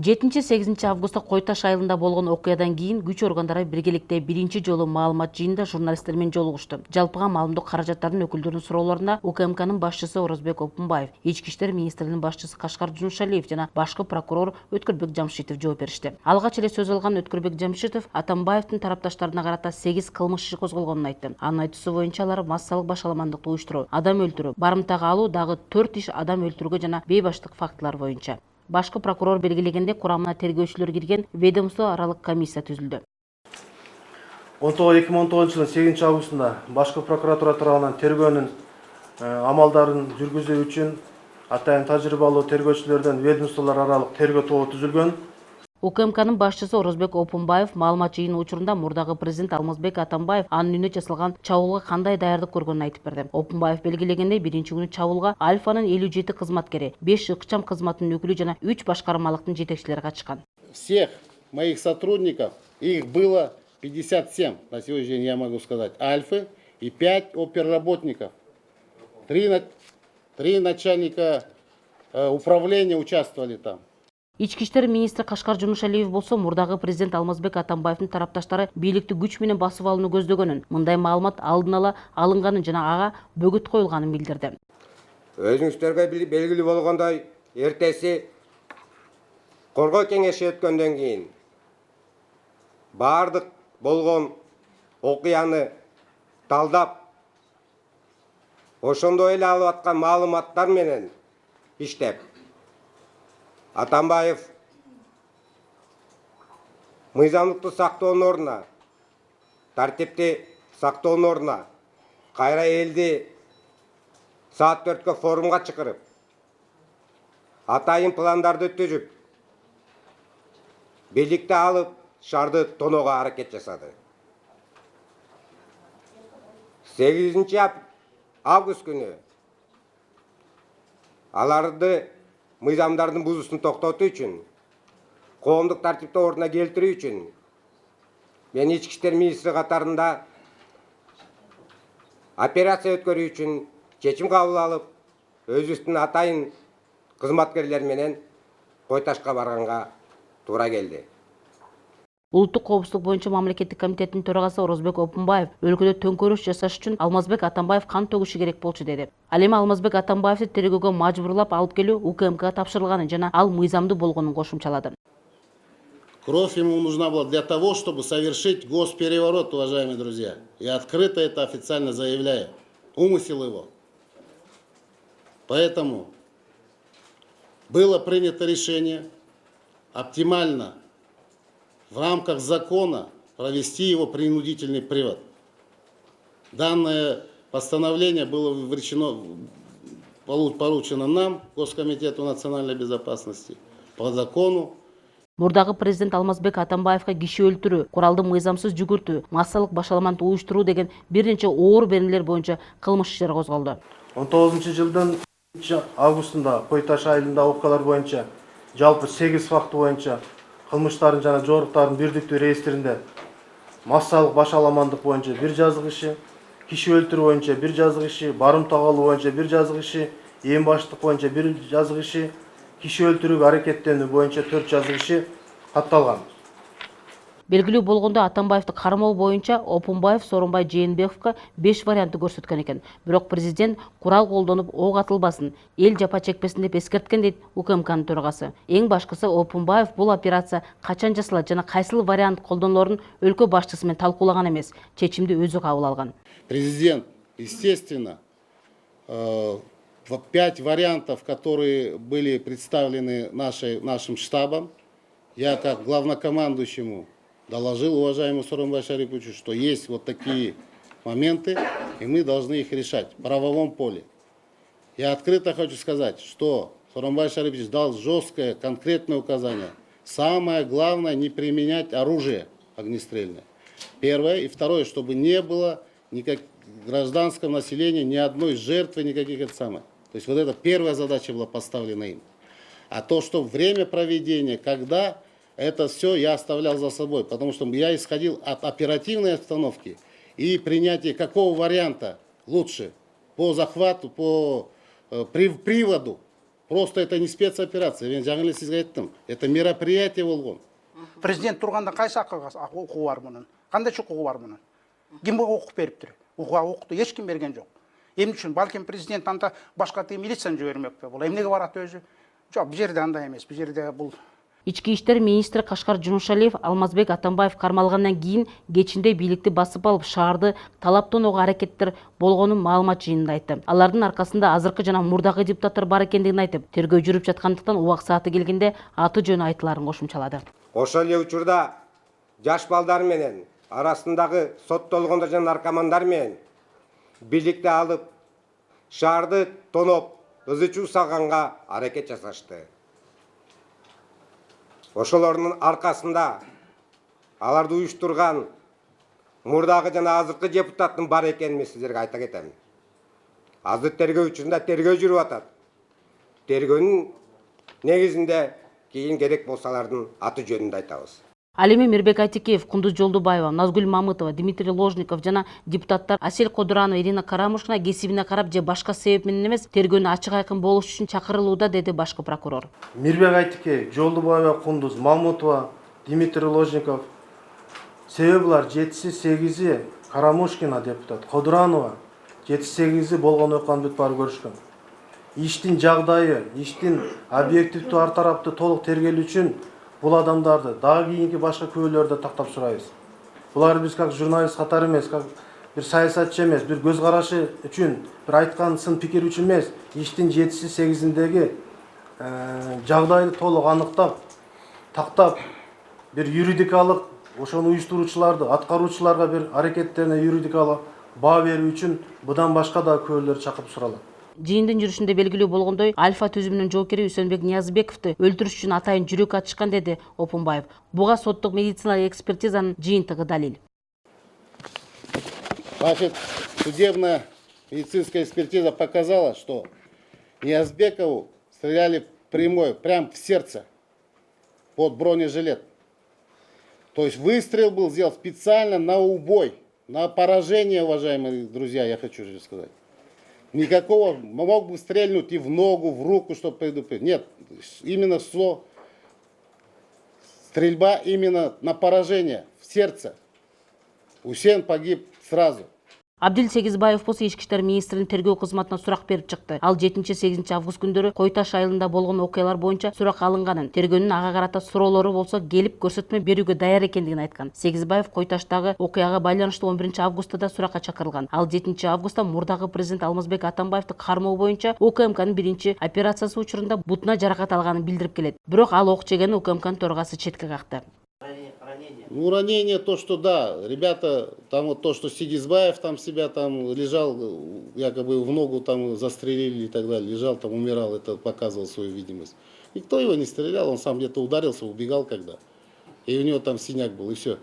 7-8 августта Кой Таш айылында болгон окуядан кийин күч органдары биргеликте биринчи жолу маалымат жыйынында журналисттер менен жолугушту. Жалпыга маалымдоо каражаттардын өкүлдөрүнүн суроолоруна УКМКнын башчысы Орозбек Опунбаев, Ички иштер министринин башчысы Кашкар Жумшалиев жана башкы прокурор Өткөрбек Жамшитов жооп беришти. Алгач эле сөз алган Өткөрбек Жамшитов Атамбаевдин тарапташтарына карата 8 кылмыш иши козголгонун айтты. Анын айтуусу боюнча алар массалык башаламандыкты уюштуруу, адам өлтүрүү, барымтага алуу дагы 4 иш адам өлтүрүүгө жана бейбаштык фактылар боюнча. Башкы прокурор белгилегенде курамына тергөөчүлөр кирген ведомство аралык комиссия түзүлдү. 2019 жылдын 8 августунда башкы прокуратура тарабынан тергөөнүн амалдарын жүргүзүү үчүн атайын тажрыйбалуу тергөөчүлөрдөн ведомстволор аралык тергөө тобу түзүлгөн. УКМКнын башчысы Орозбек Опунбаев маалымат жыйыны учурунда мурдагы президент Алмазбек Атамбаев анын үйүнө жасалган чабуулга кандай даярдык көргөнүн айтып берди. Опунбаев белгилегендей, биринчи күнү чабуулга Альфанын 57 кызматкери, 5 ыкчам кызматынын өкүлү жана 3 башкармалыктын жетекчилери катышкан. Всех моих сотрудников, их было 57 на сегодняшний день, я могу сказать, Альфы и 5 оперработников. 3 начальника управления участвовали там. Ички иштер министри Кашкар Жумшалиев болсо мурдагы президент Алмазбек Атамбаевдин тарапташтары бийликти күч менен басып алууну көздөгөнүн, мындай маалымат алдын ала алынганын жана ага бөгөт коюлганын билдирди. Өзүңүздөргө белгилүү болгондой, эртеси коргоо кеңеши өткөндөн кийин баардык болгон окуяны талдап, ошондой эле алып аткан маалыматтар менен иштеп, Атамбаев мыйзамдыкты сактоонун ордуна, тартипти сактоонун ордуна кайра элди саат 4-кө форумга чакырып, атайын пландарды түзүп, бийликти алып шаарды тоноого аракет жасады. 8 август күнү аларды мыйзамдардын бузуусун токтотуу үчүн, коомдук тартипти ордуна келтирүү үчүн мен ички иштер министри катарында операция өткөрүү үчүн чечим кабыл алып, өзүбүздүн атайын кызматкерлер менен Кой Ташка барганга туура келди. Улуттук коопсуздук боюнча мамлекеттик комитеттин төрагасы Орозбек Опунбаев өлкөдө төңкөрүш жасаш үчүн Алмазбек Атамбаев кан төгүшү керек болчу деди. Ал эми Алмазбек Атамбаевди тергөөгө мажбурлап алып келүү УКМКга тапшырылганын жана ал мыйзамдуу болгонун кошумчалады. Кровь ему нужна была для того, чтобы совершить госпереворот, уважаемые друзья. Я открыто это официально заявляю. Умысел его. Поэтому было принято решение оптимально в рамках закона провести его принудительный привод. Данное постановление было поручено нам, Госкомитету национальной безопасности, по закону. Мурдагы президент Алмазбек Атамбаевга киши өлтүрүү, куралды мыйзамсыз жүгүртүү, массалык башаламанды уюштуруу деген бир нече оор берилер боюнча кылмыш иштери козголду. 19 жылдын 1 августунда Кой Таш айылында окуялар боюнча жалпы 8 факты боюнча кылмыштардын жана жоруктардын бирдиктүү реестринде массалык башаламандык боюнча 1 жазык иши, киши өлтүрүү боюнча 1 жазык иши, барымтага алуу боюнча 1 жазык иши, эң баштык боюнча 1 жазык иши, киши өлтүрүүгө аракеттенүү боюнча 4 жазык иши катталган. Белгилүү болгондо Атамбаевди кармоо боюнча Опунбаев Сооронбай Жээнбековго 5 вариантты көрсөткөн экен. Бирок президент курал колдонуп ок атылбасын, эл жапа чекпесин деп эскерткен дейт УКМКнын төрагасы. Эң башкысы Опунбаев бул операция качан жасалат жана кайсыл вариант колдонулорун өлкө башчысы менен талкуулаган эмес, чечимди өзү кабыл алган. Президент, естественно, 5 вариантов, которые были представлены нашим штабом, я как главнокомандующему доложил уважаемому Сооронбаю Шариповичу, что есть вот такие моменты, и мы должны их решать в правовом поле. Я открыто хочу сказать, что Сооронбай Шарипович дал жесткое, конкретное указание. Самое главное — не применять оружие огнестрельное. Первое. И второе, чтобы не было гражданского населения, ни одной жертвы, никаких это самое. То есть вот это первая задача была поставлена им. А то, что время проведения, когда... Это все я оставлял за собой, потому что я исходил от оперативной обстановки и принятия какого варианта лучше по захвату, по приводу, Просто это не спецоперация. Мен жаңа эле сизге айттым. Это мероприятие болгон. Президент турганда кайсы укугу бар мунун? Кандай укугу бар мунун? Ким укук бериптир? Укукту эч ким берген жок. Эмне үчүн? Балким президент анда башка милицияны жибермекпи? Бул эмнеге барат өзү? Жок, бу жерде андай эмес. Бу жерде бул Ички иштер министри Кашкар Жунушалиев Алмазбек Атамбаев кармалгандан кийин кечинде бийликти басып алып шаарды талап тонууга аракеттер болгонун маалымат жыйынында айтты. Алардын аркасында азыркы жана мурдагы депутаттар бар экендигин айтып, тергөө жүрүп жаткандыктан убак сааты келгенде аты жөнү айтыларын кошумчалады. Ошол эле учурда жаш балдар менен арасындагы соттолгондор жана наркомандар менен бийликти алып шаарды тоноп ызы чуу салганга аракет жасашты. Ошолордун аркасында аларды уюштурган мурдагы жана азыркы депутаттын бар экенин мен сиздерге айта кетем. Азыр тергөө учурунда тергөө жүрүп атат. Тергөөнүн негизинде кийин керек болсалардын аты жөнүндө айтабыз. Ал эми Мирбек Айтикеев, Кундуз Жолдубаева, Назгүл Мамытова, Дмитрий Ложников жана депутаттар Асель Кодуранова, Ирина Карамушкина кесибине карап же башка себеп менен эмес тергөөнү ачык айкын болуш үчүн чакырылууда, деди башкы прокурор. Мирбек Айтикеев, Жолдубаева, Кундуз, Мамытова, Дмитрий Ложников. Себеплер 7-8 Карамушкина депутат, Кодуранова 7-8 болгон окуяны бүт барып көрүшкөн. Иштин жагдайы, иштин объективдүү ар тарапты толук тергелүү үчүн бул адамдарды дагы кийинки башка күбөлөрдө тактап сурайбыз. Булар биз как журналист катары эмес, как бир саясатчы эмес, бир көз карашы үчүн, бир айткан сын пикир үчүн эмес, иштин 7-8-деги жагдайды толук аныктап, тактап, бир юридикалык ошону уюштуруучуларды, аткаруучуларга бир аракеттерине юридикалык баа берүү үчүн будан башка да күбөлөр чакырып суралат. Жыйындын жүрүшүндө белгилүү болгондой, Альфа түзүмүнүн жоокери Үсөнбек Ниязбековду өлтүрүш үчүн атайын жүрөк ачышкан, деди Опунбаев. Буга соттук медициналык экспертизанын жыйынтыгы далил. Значит, судебная медицинская экспертиза показала, что Ниязбекову стреляли прямой, прямо в сердце, под бронежилет. То есть выстрел был сделан специально на убой, на поражение, уважаемые друзья, я хочу сказать. Никакого, мог бы стрельнуть и в ногу, в руку, чтобы предупредить. Нет, именно стрельба именно на поражение, в сердце. Усен погиб сразу. Абдил Сегизбаев болсо ички иштер министринин тергөө кызматына сурак берип чыкты. Ал 7-8 август күндөрү Кой Таш айылында болгон окуялар боюнча сурак алынганын, тергөөнүн ага карата суроолору болсо келип көрсөтмө берүүгө даяр экендигин айткан. Сегизбаев Кой Таштагы окуяга байланыштуу 11 августта да суракка чакырылган. Ал 7 августта мурдагы президент Алмазбек Атамбаевди кармоо боюнча УКМКнын биринчи операциясы учурунда бутуна жаракат алганын билдирип келет. Бирок ал ок жегени УКМКнын төрагасы четке какты. Ну, ранение, то, что да, ребята, там вот то, что Сигизбаев там себя там лежал, якобы в ногу там застрелили и так далее, лежал там, умирал, это показывал свою видимость. Никто его не стрелял, он сам где-то ударился, убегал когда. И у него там синяк был, и все,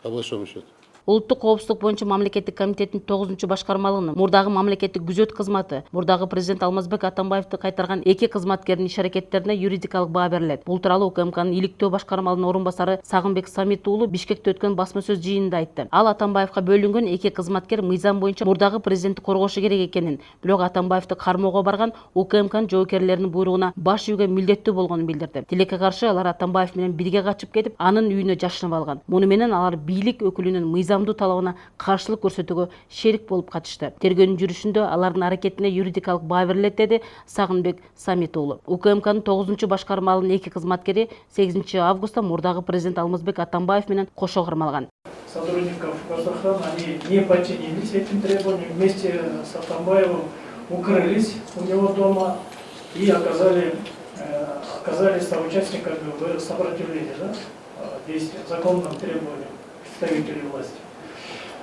по большому счету. Улуттук коопсуздук боюнча мамлекеттик комитеттин 9 башкармалыгынын мурдагы мамлекеттик күзөт кызматы, мурдагы президент Алмазбек Атамбаевди кайтарган 2 кызматкердин иш-аракеттерине юридикалык баа берилет. Бул тууралуу УКМКнын иликтөө башкармалыгынын орун басары Сагынбек Самит уулу Бишкекте өткөн басма сөз жыйынында айтты. Ал Атамбаевга бөлүнгөн 2 кызматкер мыйзам боюнча мурдагы президентти коргошу керек экенин, бирок Атамбаевди кармоого барган УКМКнын жоокерлеринин буйругуна баш ийүүгө милдеттүү болгонун билдирди. Тилекке каршы алар Атамбаев менен бирге качып кетип, анын үйүнө жашынып алган. Муну менен алар бийлик өкүлүнүн мыйзамдуу талабына каршылык көрсөтүүгө шерик болуп катышты. Тергөөнүн жүрүшүндө алардын аракетине юридикалык баа берилет, деди Сагынбек Самит уулу. УКМКнын 9 башкармалынын 2 кызматкери 8 августта мурдагы президент Алмазбек Атамбаев менен кошо кармалган. Сотрудников госохраны, они не подчинились этим требованиям, вместе с Атамбаевым укрылись у него дома и оказались соучастниками в сопротивлении, да, действиям, законным требованиям представителей власти.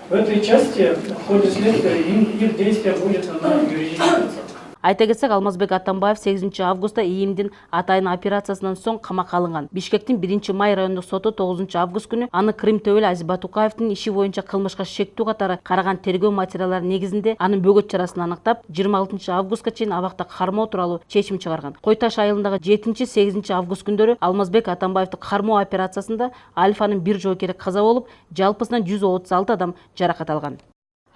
В этой части в ходе следствия их действие будет на юридическую оценку. Айта кетсек, Алмазбек Атамбаев 8 августта ИИМдин атайын операциясынан соң камакка алынган. Бишкектин 1-Май райондук соту 9 август күнү аны Крым төбөлү Азиз Батукаевдин иши боюнча кылмышка шектүү катары караган тергөө материалдары негизинде анын бөгөт чарасын аныктап, 26 августка чейин абакта кармоо тууралуу чечим чыгарган. Кой Таш айылындагы 7-8 август күндөрү Алмазбек Атамбаевди кармоо операциясында Альфанын бир жоокери каза болуп, жалпысынан 136 адам жаракат алган.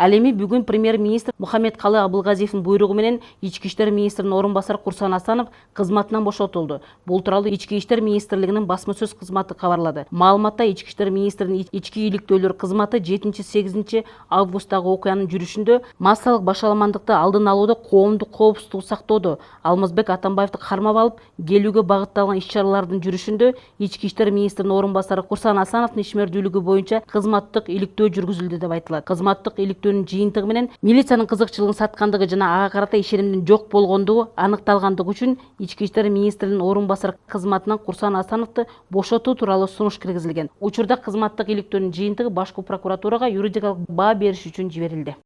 Ал эми бүгүн премьер-министр Мухаммедкалы Абылгазиевдин буйругу менен Ички иштер министринин орун басары Курсан Асанов кызматынан бошотулду. Бул тууралуу Ички иштер министрлигинин басма сөз кызматы кабарлады. Маалыматта Ички иштер министринин ички ийгиликтөөлөр кызматы 7-8 августтагы окуянын жүрүшүндө массалык башаламандыкты алдын алууда коомдук коопсуздукту сактоодо Алмазбек Атамбаевди кармап алып келүүгө багытталган иш-чаралардын жүрүшүндө Ички иштер министринин орун басары Курсан Асановдун ишмердүүлүгү боюнча кызматтык иликтөө жүргүзүлдү деп айтылат. Кызматтык иликтөөнүн жыйынтыгы менен милициянын кызыкчылыгын саткандыгы жана ага карата ишенимдин жок болгондугу аныкталгандыгы үчүн Ички иштер министринин орун басары кызматынан Курсан Асановду бошотуу тууралуу сунуш киргизилген. Учурда кызматтык иликтөөнүн жыйынтыгы башкы прокуратурага юридикалык баа бериш үчүн жиберилди.